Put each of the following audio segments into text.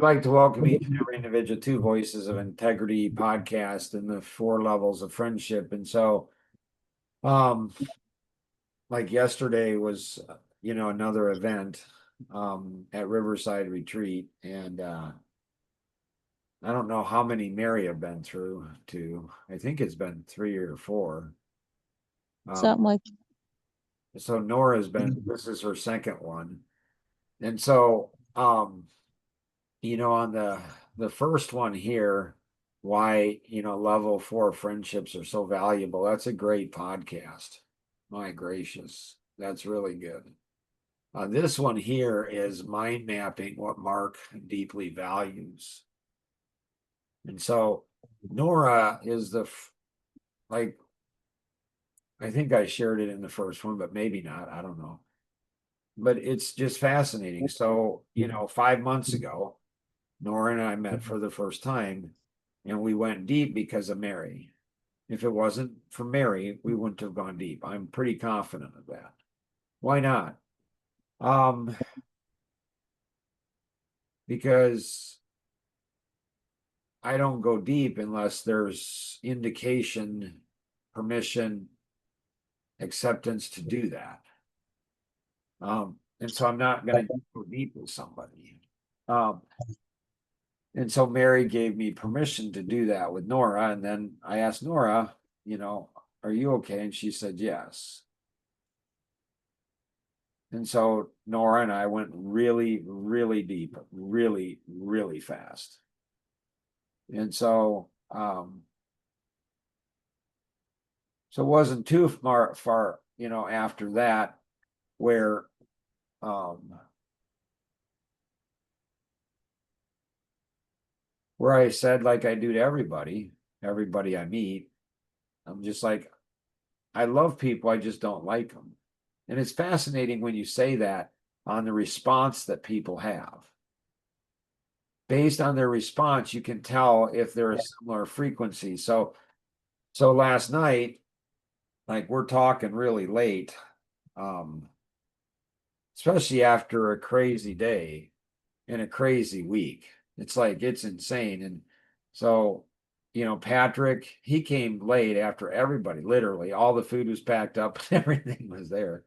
like to welcome each and every individual to Voices of Integrity podcast and the four levels of friendship. And so, um, like yesterday was, another event, at Riverside Retreat. And, I don't know how many Mary have been through to, I think it's been three or four. Um, Something like so Nora's been, this is her second one. And so, on the first one here, why level four friendships are so valuable. That's a great podcast. My gracious, that's really good. This one here is mind mapping what Mark deeply values. And so Nora is like, I think I shared it in the first one, but maybe not. I don't know. But it's just fascinating. So, 5 months ago, Nora and I met for the first time, and we went deep because of Mary. If it wasn't for Mary, we wouldn't have gone deep. I'm pretty confident of that. Why not? Um, because I don't go deep unless there's indication, permission, acceptance to do that. And so I'm not going to go deep with somebody. Um, And so Mary gave me permission to do that with Nora. And then I asked Nora, are you okay? And she said yes. And so Nora and I went really, really deep, really, really fast. And so it wasn't too far, after that where um where I said, like I do to everybody I meet, I'm just like, I love people, I just don't like them. And it's fascinating when you say that on the response that people have. Based on their response, you can tell if they're a similar frequency. So last night, like we're talking really late, especially after a crazy day and a crazy week. It's like it's insane. And so, Patrick, he came late after everybody, literally, all the food was packed up and everything was there.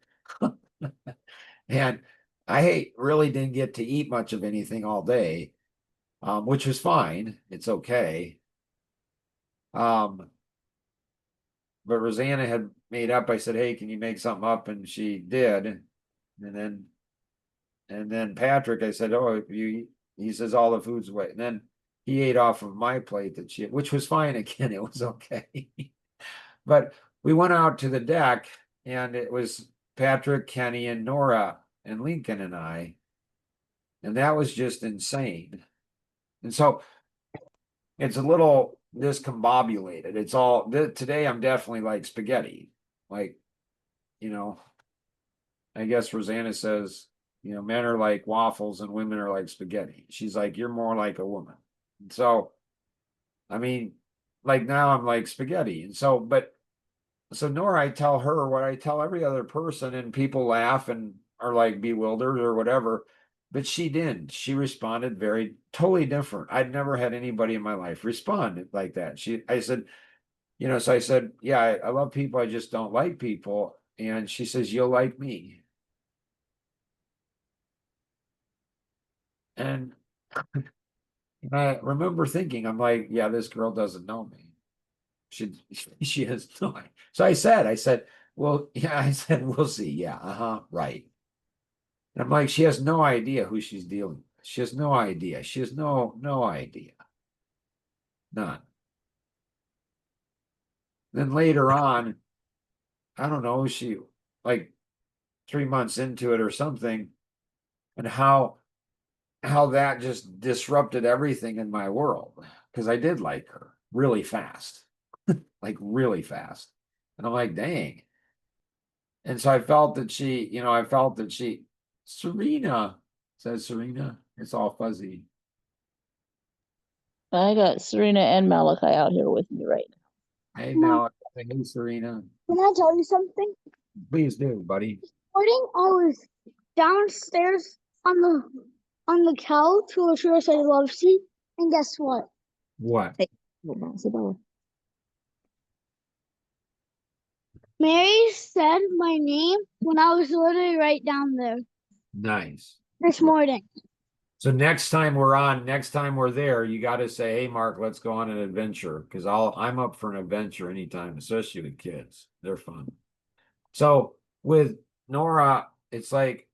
And I really didn't get to eat much of anything all day, which was fine. It's okay. Um, but Rosanna had made up. I said, "Hey, can you make something up?" And she did. And then Patrick, I said, "Oh, he says all the food's away." And then he ate off of my plate which was fine again. It was okay. But we went out to the deck, and it was Patrick, Kenny, and Nora, and Lincoln and I. And that was just insane. And so it's a little discombobulated. It's all today I'm definitely like spaghetti. Like, you know, I guess Rosanna says, men are like waffles and women are like spaghetti. She's like, you're more like a woman. And so, I mean, like now I'm like spaghetti. And so Nora, I tell her what I tell every other person, and people laugh and are like bewildered or whatever. But she didn't. She responded very totally different. I'd never had anybody in my life respond like that. I said, so I said, yeah, I love people. I just don't like people. And she says, you'll like me. And I remember thinking, I'm like, yeah, this girl doesn't know me. She she has no. So I said, well, yeah, I said, we'll see. Yeah, right. And I'm like, she has no idea who she's dealing with. She has no idea. She has no idea. None. Then later on, I don't know, she like 3 months into it or something, and how that just disrupted everything in my world because I did like her really fast, like really fast. And I'm like, dang. And so I felt that Serena, says Serena, it's all fuzzy. I got Serena and Malachi out here with me right Hey, Mom, Mal, hey, Serena, can I tell you something? please do, buddy. Morning, I was downstairs on the on the couch where sure said love seat. And guess what? What? Hey, hold on, sit down. Mary said my name when I was literally right down there Nice. this morning. So next time we're there, you got to say, "Hey, Mark, let's go on an adventure." Because I'm up for an adventure anytime, especially with kids. They're fun. So with Nora, it's like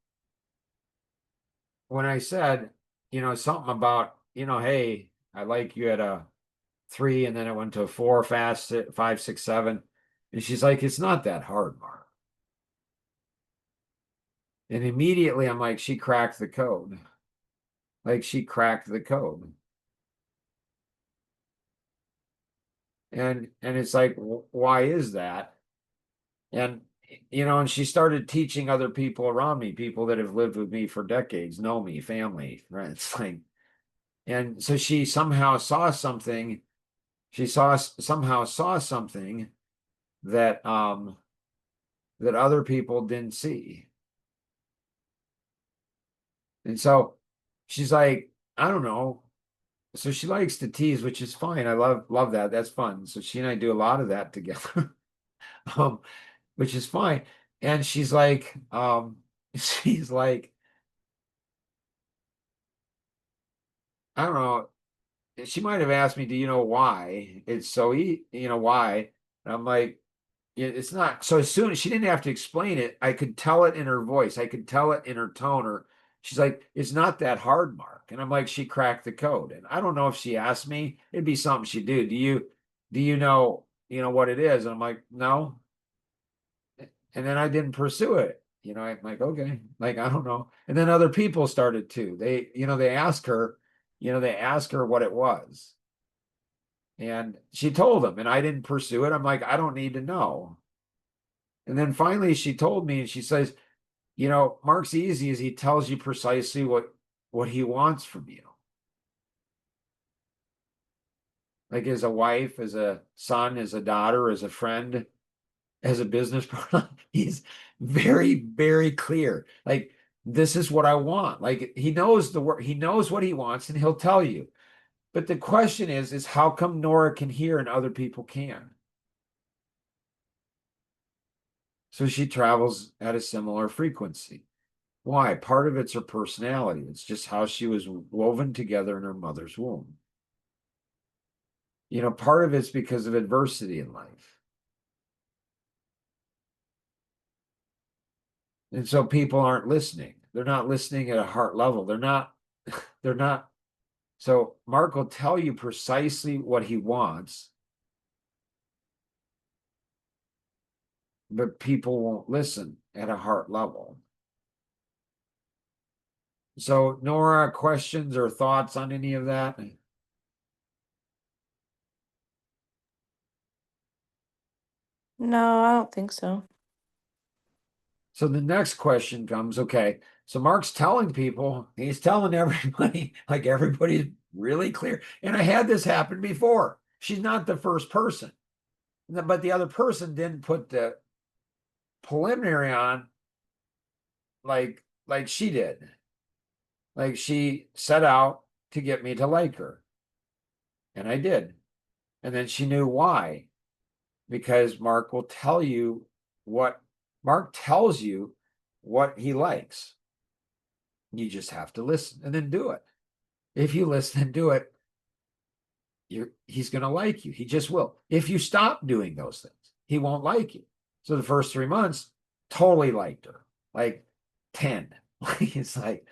when I said, something about, hey, I like you at a 3, and then it went to a 4, fast 5, 6, 7, and she's like, "It's not that hard, Mark." And immediately I'm like, she cracked the code. Like she cracked the code. And it's like, why is that? And and she started teaching other people around me, people that have lived with me for decades, know me, family, right? It's like, and so she somehow saw something. She somehow saw something that that other people didn't see. And so she's like, I don't know. So she likes to tease, which is fine. I love that. That's fun. So she and I do a lot of that together. um, which is fine. And she's like, she's like, I don't know. She might have asked me, "Do you know why it's so why?" And I'm like, it's not. So as soon as she didn't have to explain it, I could tell it in her voice. I could tell it in her tone. Or she's like, "It's not that hard, Mark." And I'm like, she cracked the code. And I don't know if she asked me, it'd be something she'd do. Do you know, what it is? And I'm like, no. And then I didn't pursue it. I'm like, okay, like, I don't know. And then other people started too. They asked her what it was. And she told them, and I didn't pursue it. I'm like, I don't need to know. And then finally she told me, and she says, Mark's easy as he tells you precisely what he wants from you. Like as a wife, as a son, as a daughter, as a friend, as a business partner, he's very, very clear. Like, this is what I want. Like he knows the word, he knows what he wants, and he'll tell you. But the question is how come Nora can hear and other people can? So she travels at a similar frequency. Why? Part of it's her personality. It's just how she was woven together in her mother's womb. Part of it's because of adversity in life. And so people aren't listening. They're not listening at a heart level. They're not. So Mark will tell you precisely what he wants, but people won't listen at a heart level. So Nora, questions or thoughts on any of that? No, I don't think so. So the next question comes, okay, so Mark's telling people, he's telling everybody, like everybody's really clear. And I had this happen before. She's not the first person, but the other person didn't put the preliminary on like she did. Like she set out to get me to like her. And I did. And then she knew why. Because Mark tells you what he likes. You just have to listen and then do it. If you listen and do it, he's going to like you. He just will. If you stop doing those things, he won't like you. So the first 3 months, totally liked her, like 10. It's like,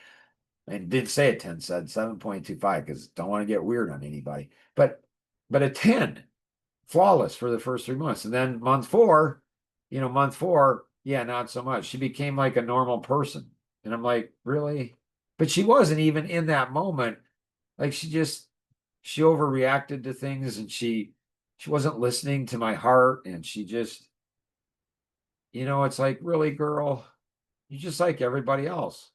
and didn't say a 10, said 7.25 because don't want to get weird on anybody. But a 10, flawless for the first 3 months. And then month four, yeah, not so much. She became like a normal person. And I'm like, really? But she wasn't even in that moment. Like she overreacted to things, and she wasn't listening to my heart, and she just, it's like, really, girl, you're just like everybody else.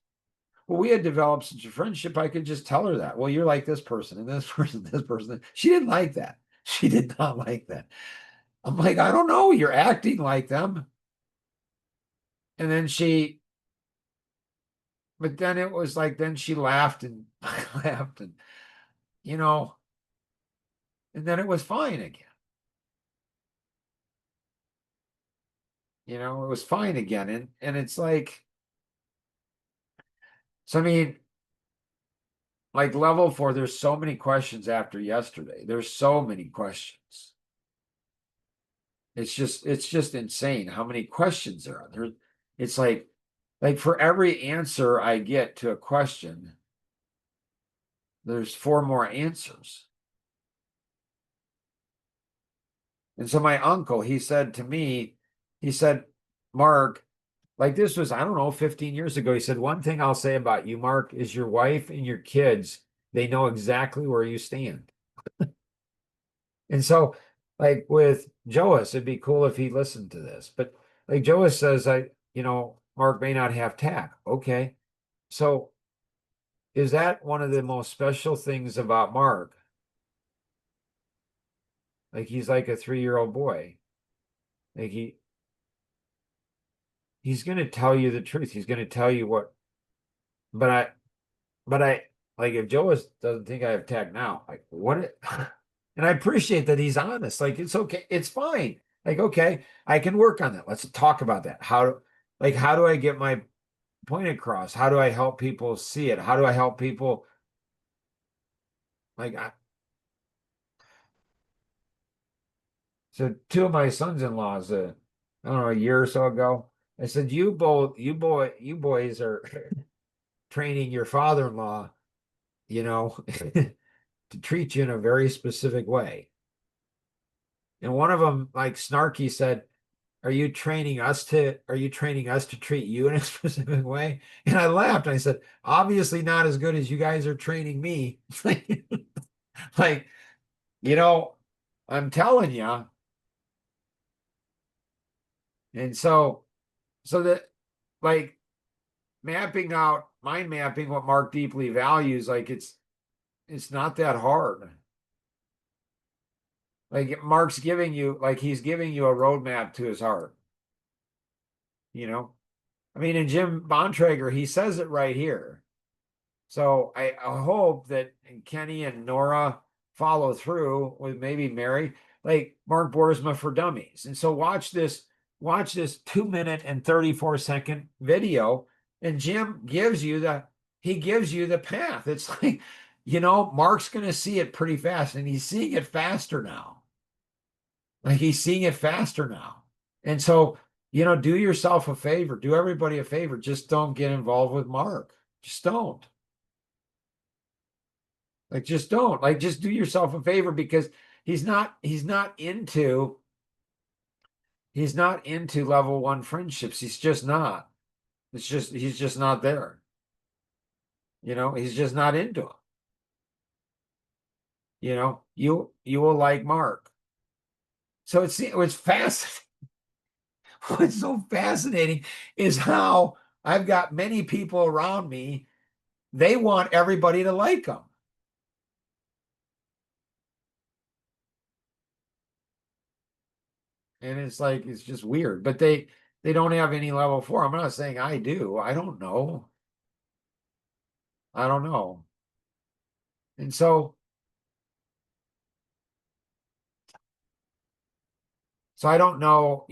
Well, we had developed such a friendship, I could just tell her that. Well, you're like this person and this person, this person. She didn't like that. She did not like that. I'm like, I don't know, you're acting like them. And then but then it was like, then she laughed and laughed and, you know, and then it was fine again. You know, it was fine again. And it's like, so I mean, like level 4, there's so many questions after yesterday. There's so many questions. It's just insane how many questions there are. It's like for every answer I get to a question, there's 4 more answers. And so my uncle, he said to me, he said, Mark, like this was, I don't know, 15 years ago. He said, one thing I'll say about you, Mark, is your wife and your kids, they know exactly where you stand. And so, like with Joas, it'd be cool if he listened to this. But like Joas says, Mark may not have tact. Okay. So is that one of the most special things about Mark? Like he's like a 3-year-old boy. Like he's gonna tell you the truth. He's gonna tell you what, but I like if Joas doesn't think I have tact now, like what and I appreciate that he's honest. Like it's okay, it's fine. Like, okay, I can work on that. Let's talk about that. How do I get my point across? How do I help people see it? How do I help people like so 2 of my sons-in-laws, I don't know, a year or so ago, I said, you boys are training your father-in-law, to treat you in a very specific way. And one of them, like snarky, said, are you training us to treat you in a specific way? And I laughed. I said, obviously not as good as you guys are training me. Like, I'm telling you. And so that like mind mapping what Mark deeply values, like it's not that hard. Like Mark's giving you, like he's giving you a roadmap to his heart. I mean, in Jim Bontrager, he says it right here. So I hope that Kenny and Nora follow through with maybe Mary, like Mark Boersma for Dummies. And so watch this 2-minute and 34-second video, and Jim gives you the path. It's like, Mark's gonna see it pretty fast, and he's seeing it faster now. Like he's seeing it faster now. And so, do yourself a favor, do everybody a favor, just don't get involved with Mark. Just don't. Like just don't. Like just do yourself a favor because he's not into level 1 friendships. He's just not. He's just not there. He's just not into them. You will like Mark. So it's fascinating. What's so fascinating is how I've got many people around me, they want everybody to like them. And it's like, it's just weird, but they don't have any level 4. I'm not saying I do. I don't know. I don't know. And so I don't know,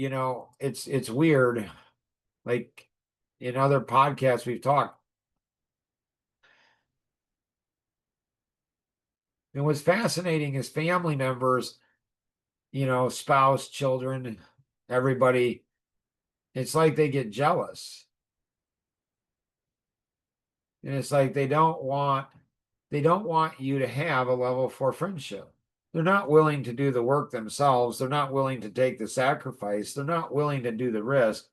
it's weird. Like in other podcasts we've talked. And what's fascinating is family members, spouse, children, everybody, it's like they get jealous. And it's like they don't want you to have a level 4 friendship. They're not willing to do the work themselves. They're not willing to take the sacrifice. They're not willing to do the risk.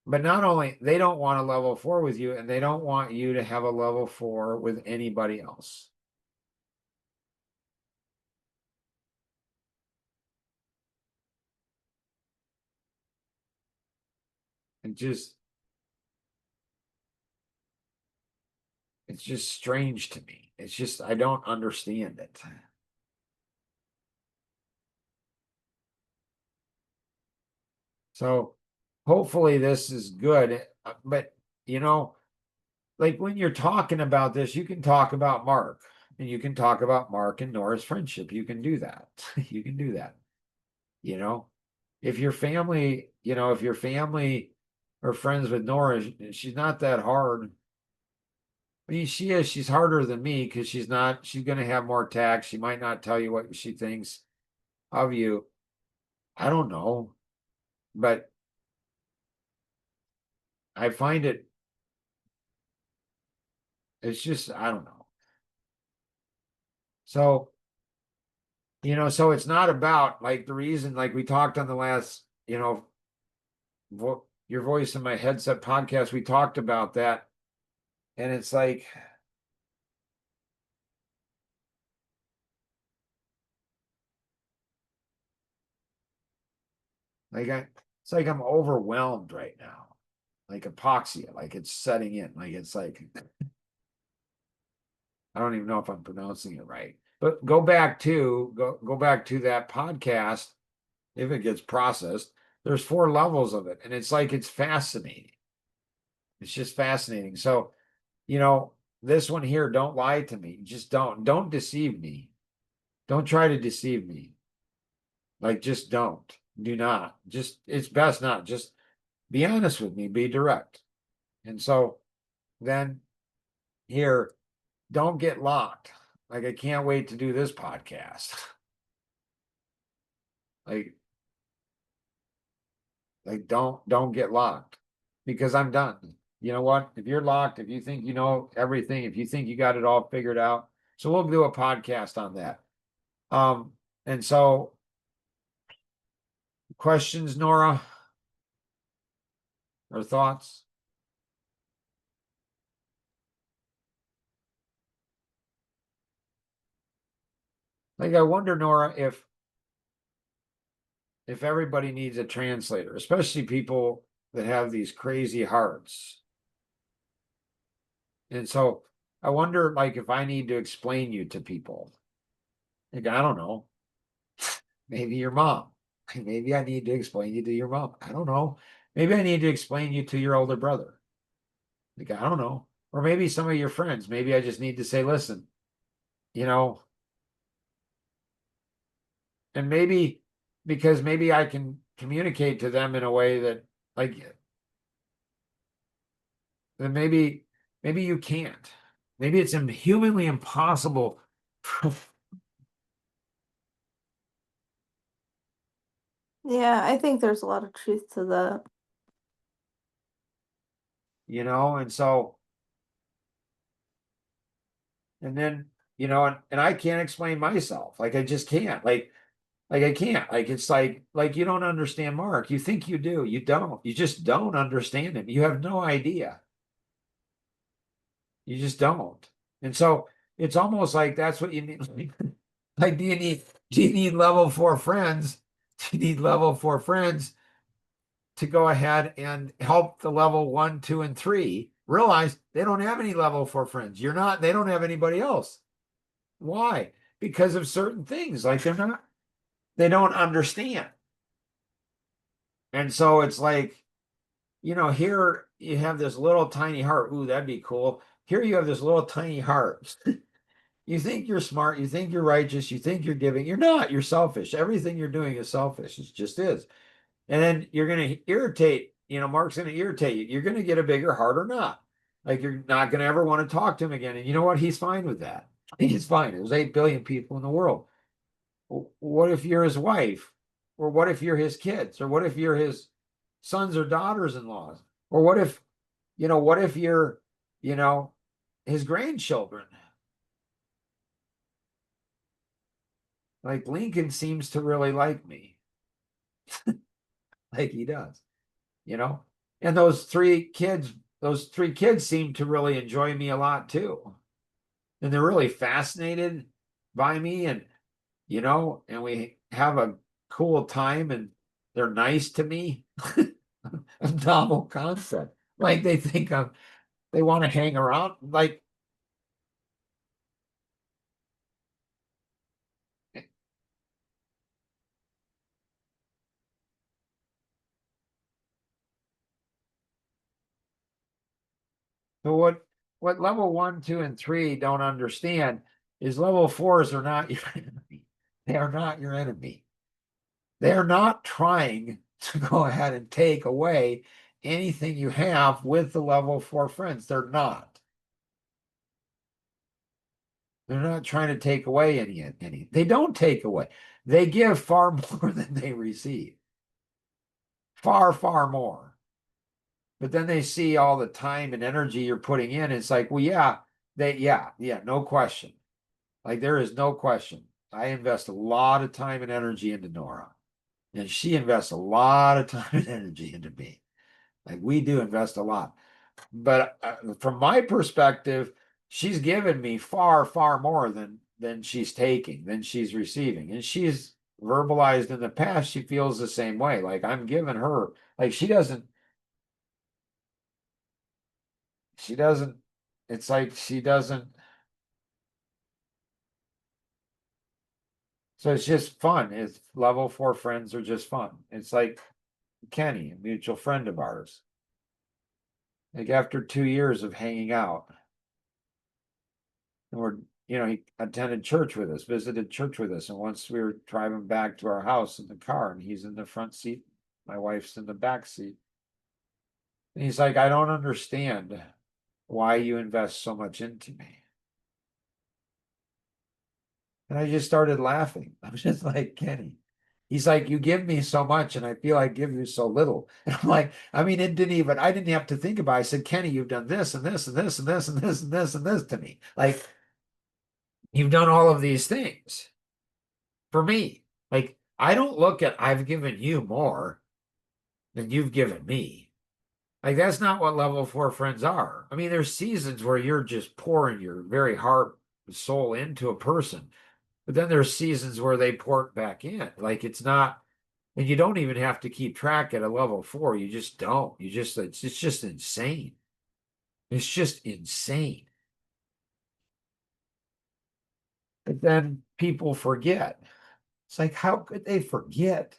But not only they don't want a level 4 with you, and they don't want you to have a level 4 with anybody else. And it's just strange to me. It's just, I don't understand it. So hopefully this is good. But, like when you're talking about this, you can talk about Mark, and you can talk about Mark and Nora's friendship. You can do that. You can do that. You know, if your family, if your family are friends with Nora, she's not that hard. I mean, she is. She's harder than me because she's going to have more tact. She might not tell you what she thinks of you. I don't know, but I find it's just, I don't know. So, so it's not about like the reason, like we talked on the last, your voice in my headset podcast, we talked about that. And it's it's like I'm overwhelmed right now, like hypoxia, like it's setting in, like it's like I don't even know if I'm pronouncing it right. But go back to that podcast if it gets processed. There's 4 levels of it, and it's like it's fascinating. It's just fascinating. So, this one here, don't lie to me. Just don't deceive me. Don't try to deceive me. Like just don't. Do not. Just it's best not. Just be honest with me, be direct. And so then here, don't get locked. Like I can't wait to do this podcast. like don't get locked because I'm done. You know what? If you're locked, if you think you know everything, if you think you got it all figured out, so we'll do a podcast on that. And so questions, Nora, or thoughts? Like I wonder, Nora, if everybody needs a translator, especially people that have these crazy hearts. And so I wonder, like, if I need to explain you to people. Like, I don't know. Maybe your mom. Maybe I need to explain you to your mom. I don't know. Maybe I need to explain you to your older brother. Like, I don't know. Or maybe some of your friends. Maybe I just need to say, listen, you know, and maybe because maybe I can communicate to them in a way that like then maybe you can't. Maybe it's humanly impossible. Yeah, I think there's a lot of truth to that. And so and then and I can't explain myself. Like I just can't. Like I can't. Like it's like you don't understand Mark. You think you do. You don't. You just don't understand him. You have no idea. You just don't. And so it's almost like that's what you need. Like, do you need level 4 friends? Do you need level 4 friends to go ahead and help the level 1, 2, and 3 realize they don't have any level 4 friends? They don't have anybody else. Why? Because of certain things. Like they don't understand. And so it's like, here you have this little tiny heart. Ooh, that'd be cool. Here you have this little tiny heart. You think you're smart, you think you're righteous, you think you're giving. You're not, you're selfish. Everything you're doing is selfish. It just is. And then you're going to irritate, Mark's going to irritate you. You're going to get a bigger heart or not. Like you're not going to ever want to talk to him again. And you know what? He's fine with that. He's fine. There's 8 billion people in the world. What if you're his wife? Or what if you're his kids? Or what if you're his sons or daughters-in-laws? Or what if you're, his grandchildren? Like Lincoln seems to really like me, like he does, you know? And those three kids seem to really enjoy me a lot too. And they're really fascinated by me and we have a cool time and they're nice to me. A novel concept. Like they want to hang around. Like, so what level 1, 2, and 3 don't understand is level 4s are not your enemy. They are not your enemy. They are not trying to go ahead and take away anything you have with the level 4 friends. They're not. They're not trying to take away any. They don't take away. They give far more than they receive. Far, far more. But then they see all the time and energy you're putting in. It's like, well, yeah, no question. Like there is no question. I invest a lot of time and energy into Nora, and she invests a lot of time and energy into me. Like we do invest a lot. But from my perspective, she's given me far, far more than she's taking, than she's receiving. And she's verbalized in the past, she feels the same way. Like I'm giving her, like she doesn't, it's like she doesn't. So it's just fun. It's level 4 friends are just fun. It's like Kenny, a mutual friend of ours. Like after 2 years of hanging out, and he attended church with us, visited church with us. And once we were driving back to our house in the car, and he's in the front seat, my wife's in the back seat. And he's like, I don't understand why you invest so much into me. And I just started laughing. I was just like, Kenny. He's like, you give me so much, and I feel I give you so little. And I'm like, I mean, I didn't have to think about it. I said, Kenny, you've done this and this and this and this and this and this and this to me. Like, you've done all of these things for me. Like, I don't look at I've given you more than you've given me. Like, that's not what level 4 friends are. I mean, there's seasons where you're just pouring your very heart and soul into a person. But then there's seasons where they pour it back in. Like it's not, and you don't even have to keep track at a level 4. You just don't. It's just insane. It's just insane. But then people forget. It's like, how could they forget?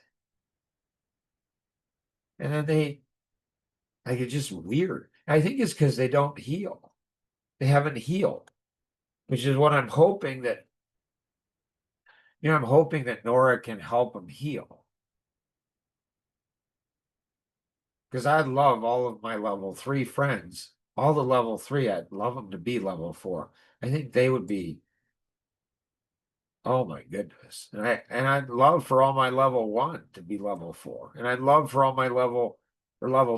And then like, it's just weird. I think it's because they don't heal. They haven't healed, which is what I'm hoping that, I'm hoping that Nora can help them heal. Because I'd love all of my level 3 friends, all the level 3, I'd love them to be level 4. I think they would be, oh my goodness. And I'd love for all my level 1 to be level 4. And I'd love for all my level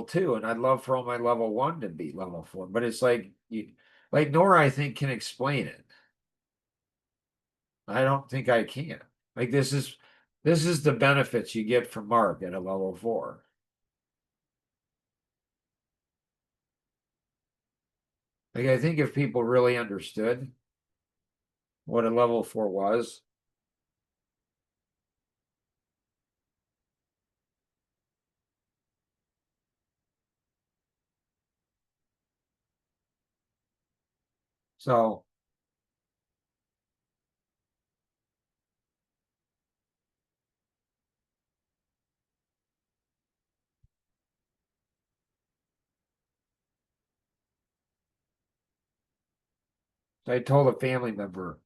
2, and I'd love for all my level 1 to be level 4. But it's like like Nora, I think, can explain it. I don't think I can. Like this is the benefits you get from Mark at a level 4. Like I think if people really understood what a level 4 was. So I told a family member,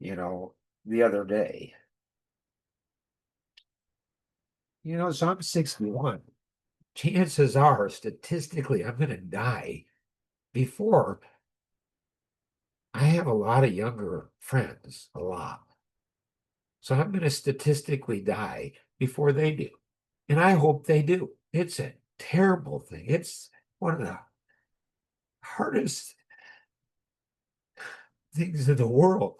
the other day, so I'm 61. Chances are, statistically, I'm going to die before I have a lot of younger friends, a lot. So I'm going to statistically die before they do. And I hope they do. It's a terrible thing. It's one of the hardest things in the world.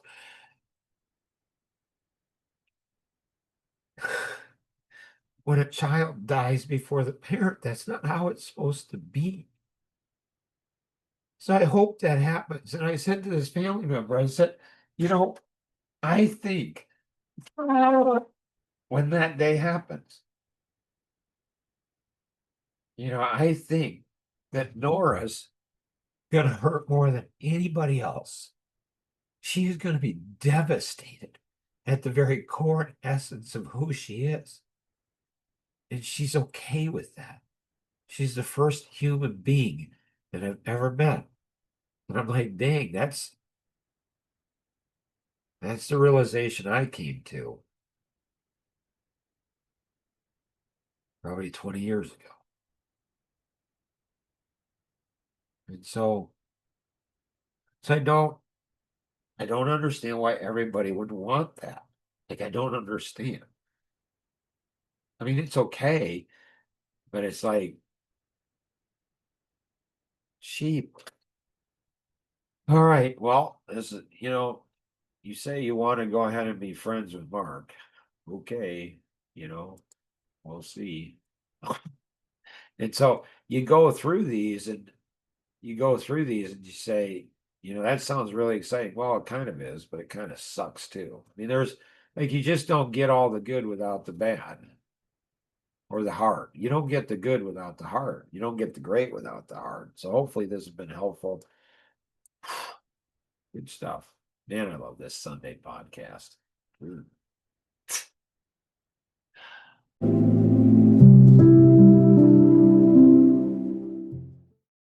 When a child dies before the parent, that's not how it's supposed to be. So I hope that happens. And I said to this family member, I said, I think when that day happens, I think that Nora's going to hurt more than anybody else. She's going to be devastated at the very core and essence of who she is. And she's okay with that. She's the first human being that I've ever met And I'm like, dang, that's the realization I came to probably 20 years ago. And so I don't understand why everybody would want that. Like, I don't understand. I mean, it's okay, but it's like cheap. All right, well, this is, you say you want to go ahead and be friends with Mark. Okay, we'll see. And so you go through these and you say, that sounds really exciting. Well, it kind of is, but it kind of sucks too. I mean, there's like you just don't get all the good without the bad or the hard. You don't get the good without the hard. You don't get the great without the hard. So hopefully this has been helpful. Good stuff. Man, I love this Sunday podcast.